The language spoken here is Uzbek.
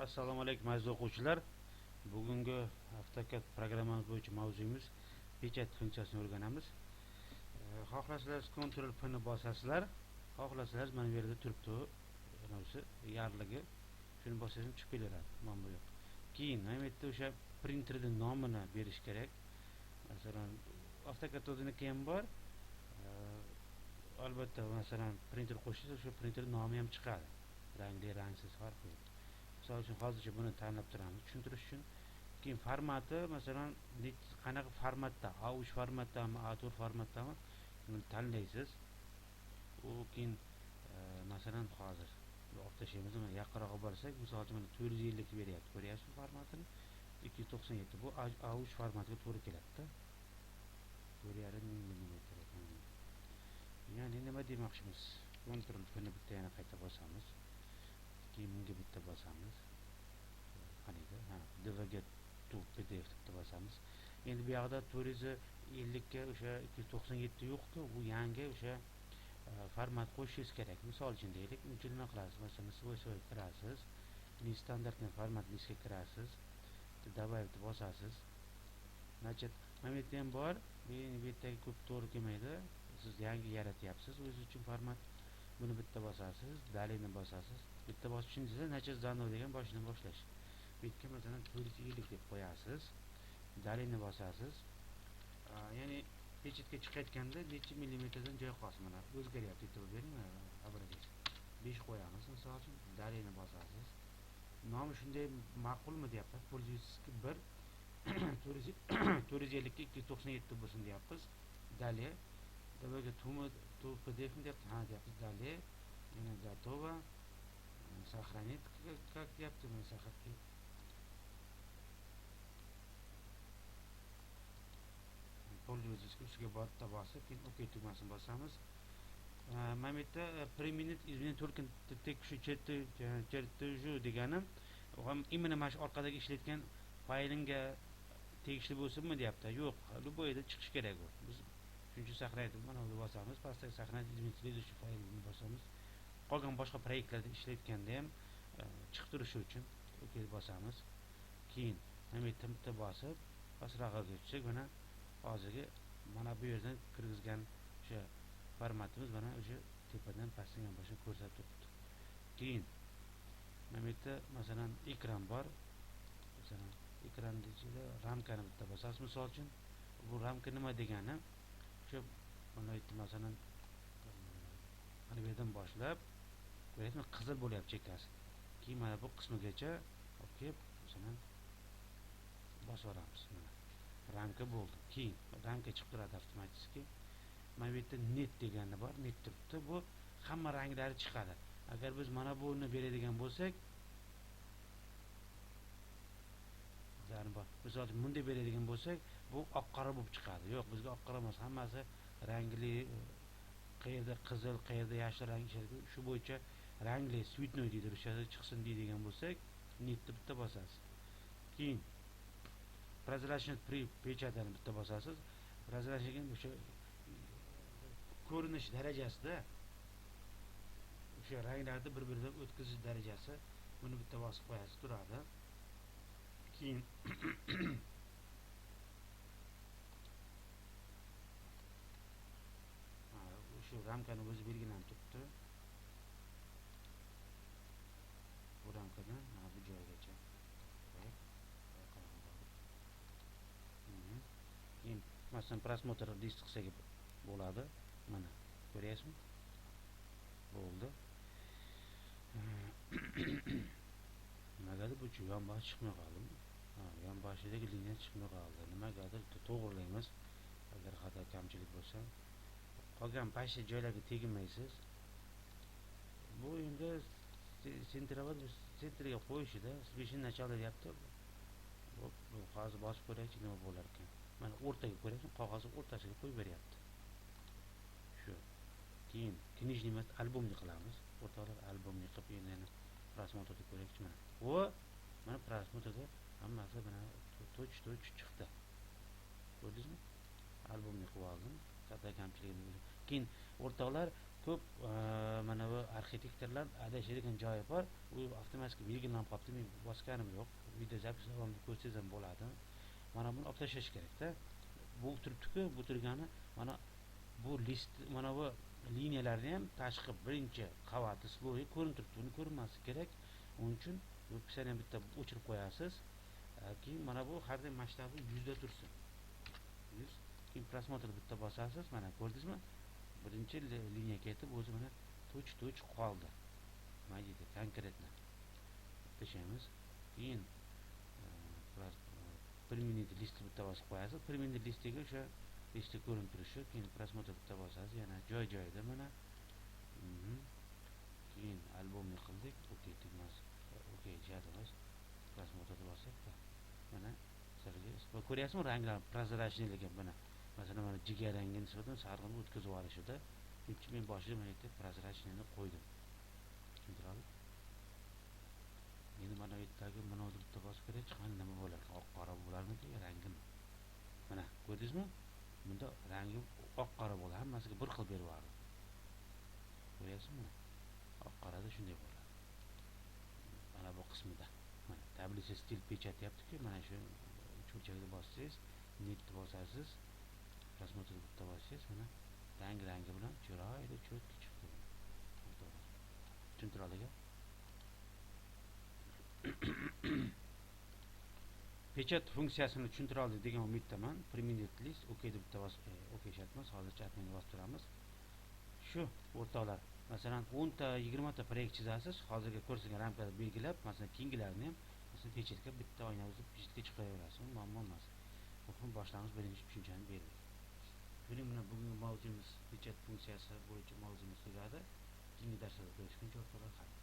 Assalomu alaykum aziz o'quvchilar. Bugungi AutoCAD programmamiz bo'yicha mavzuyimiz pechat funksiyasini o'rganamiz. Xohlasangiz Ctrl P ni bosasizlar, xohlasangiz mana bu yerda turibdi. O'zi yarligi. Shuni bossangizlar chiqib kelaveradi. Mana bu yoq. Keyin mana bu yerda o'sha printerning nomini berish kerak. Masalan, AutoCAD o'ziniki ham bor. Albatta, masalan, printer qo'shsangiz o'sha printer nomi ham chiqadi. Rangli, rangsiz farqi yo'q. Misol uchun hozircha buni tanlab turamiz tushuntirish uchun. Keyin formati, masalan, qanaqa formatda, A3 formatdami, A4 formatdami buni tanlaysiz. U keyin masalan hozir o'rtashamiz, mana yaqinroq borsak, misol uchun mana 450 beryapti. Ko'ryapsizmi formatini? 297 bu A3 formatiga to'g'ri keladi-da. 4,5 mm ekan. Ya'ni nima demoqchimiz? Ctrl P ni bitta yana qayta bosamiz. Keyin bunga bitta bosamiz. Qaniydi? DVG to PDF deb bosamiz. Endi bu yoqda 450 ga o'sha 297 yo'q-ku, bu yangi o'sha format qo'shishingiz kerak. Misol uchun deylik, uncha nima qilasiz? Masalan, svoy kirasiz. Standartni format listga kirasiz. Добавить bosasiz. Значит, mana bu yerda ham bor. Bu yerdagi ko'p to'g'ri kelmaydi. Siz yangi yaratyapsiz o'zingiz uchun format. Buni bitta bosasiz, dalini bosasiz. Bitta bosishingiz nachet zanov degan boshidan boshlash. Bu yerga masalan 450 deb qo'yasiz. Dalini bosasiz. Ya'ni pechatga chiqayotganda necha millimetrdan joy qolsin, mana o'zgaryapti, e'tibor bering, obrazец. 5 qo'yamiz misol uchun, dalini bosasiz. Nomi shunday ma'qulmi deyapti. Pользовательский 1 450 ga 297 bo'lsin deyapmiz. Dalее Давайте to PDF deyapti. Ha deyapti. Dalее yana готово. Сохранить как deyapti. Men saqlatib pользовательский ustiga bosib, keyin OK tugmasini bosamiz. Mana bu yerda preminit izmini to'lqin tekshu chertiju degani ham imенно mana shu orqadagi ishlatgan faylingga tegishli bo'lsinmi deyapti. Yo'q, любойda chiqish kerak u. Biz shuncha saqlaydi. Mana buni bosamiz. Pastdagi saqlanadi izmin следующий faylni bosamiz. Qolgan boshqa proyektlarda ishlatganda ham chiqib turishi uchun OK bosamiz. Keyin mana bu yerda bitta bosib, pastroqqa tushsak, mana hozirgi mana bu yerdan kirgizgan o'sha formatimiz mana o'sha tepadan pastdan boshini ko'rsatib turibdi. Keyin mana bu yerda masalan ekran bor. Masalan, ekranning ichida ramkani bitta bosasiz misol uchun. Bu ramka nima degani? Shu mana aytdim masalan mana bu yerdan boshlab ko'ryapsizmi, qizil bo'lyapti chekkasi. Keyin mana bu qismigacha olib kelib masalan bosib olamiz. Mana ramka bo'ldi. Keyin ramka chiqib turadi avtomatik. Mana bu yerda net degani bor, net turibdi. Bu hamma ranglari chiqadi. Agar biz mana buni beradigan bo'lsak, misol uchun bunday beradigan bo'lsak, bu oq qora bo'lib chiqadi. Yo'q, bizga oq qora emas, hammasi rangli, qayerda qizil, qayerda yashil rang ishlaydi. Shu bo'yicha rangli svetnoy deydi, ruschada chiqsin deydigan bo'lsak, netni bitta bosasiz. Keyin прозрачность при pechatini bitta bosasiz. Прозрачность o'sha ko'rinish darajasida o'sha ranglarni bir-biridan o'tkazish darajasi, buni bitta bosib qo'yasiz, turadi. Keyin shu ramkani o'zi belgilanib turibdi. Bu ramkadan mana bu joygacha. Keyin masalan просмотр list qilsak bo'ladi. Mana ko'ryapsizmi? Bo'ldi. Nimagadir bu yonboshi chiqmay qoldi. Yonboshidagi liniya chiqmay qoldi. Nimagadir to'g'rilaymiz. Agar xato kamchilik bo'lsa, qolgan pastki joylarga tegmaysiz. Bu endi sentrga qo'yishida special начало deyapti. Bu hozir bosib ko'raylik nima bo'lar ekan. Mana o'rtaga ko'ryapsizmi? Qog'ozni o'rtasiga qo'yib beryapti. Shu. Keyin knижный emas, albomni qilamiz. O'rtoqlar albomni qilib yana просмотрda ko'raylik mana. Mana просмотрda hammasi mana to'ch chiqdi. Ko'rdingizmi? Albomni qilib oldim. Katta kamchiligini. Keyin o'rtoqlar ko'p mana bu arxitektorlar adashadigan joyi bor. U avtomatik belgilanib qolibdi. Men bosganim yo'q. Video zapis davomida ko'rsangiz ham bo'ladi. Mana buni olib tashlash kerakda. Bu turibdi-ku, bu turgani mana bu list, mana bu liniyalarni ham tashqi birinchi qavati sloyi ko'rinib turibdi. Buni ko'rinmasligi kerak. Uning uchun bu pisani ham bitta o'chirib qo'yasiz. Keyin mana bu har doim masshtabi 100 da tursin. 100. Keyin prosmotrni bitta bosasiz. Mana ko'rdingizmi? Birinchi liniya ketib o'zi mana to'ch qoldi. Nima deydi? Konkretno. Tashlaymiz. Keyin priminit listni bitta bosib qo'yasiz. Priminit listiga o'sha listda ko'rinib turishi, keyin prosmotr bitta bosasiz. Yana joy-joyida mana. Keyin albomni qildik. Okey tugmasi. Okey jadimiz. Prosmotrni bosdik. Mana sizlarga ko'ryapsizmi ranglar prozrachniligi mana. Masalan mana jigar rangi nisbatan sarg'inni o'tkazib yuborishida. Men boshida mana yerda prozrachnini qo'ydim. Tushuntiradi? Endi mana bu yerdagi buni bitta bosib kerak, chiqqan nima bo'lar? Oq qora bo'larmiki, rangimi? Mana ko'rdingizmi? Bunda rangi oq qora bo'ladi. Hammasiga bir xil berib yubordim. Ko'ryapsizmi? Oq qorada shunday bo'ladi. Mana bu qismida. Mana tablica stil pechat yaptiki, mana shu cho'chakni bossangiz, netni bosasiz, prosmotrni bitta bossangiz, mana rangi bilan chiroyli cho'tki chiqdi. Tushuntiradiki? Pechat funksiyasini tushuntira oldik degan umiddaman. Priminit list OK deb bitta bosib, OK shartmas. Hozircha adminni bosib turamiz. Shu o'rtoqlar, masalan 10 ta 20 ta proyekt chizasiz. Hozirgi ko'rsatilgan ramkada belgilab, masalan keyingilarni ham masalan pechatga bitta oynamizni pechatga chiqaraverasiz. Muammo emas. Muhim boshlang'ich birinchi tushunchani berdik. Shuning bilan bugungi mavzuimiz pechat funksiyasi bo'yicha mavzuimiz tugadi. Keyingi darslarda ko'rishguncha o'rtoqlar, xayr.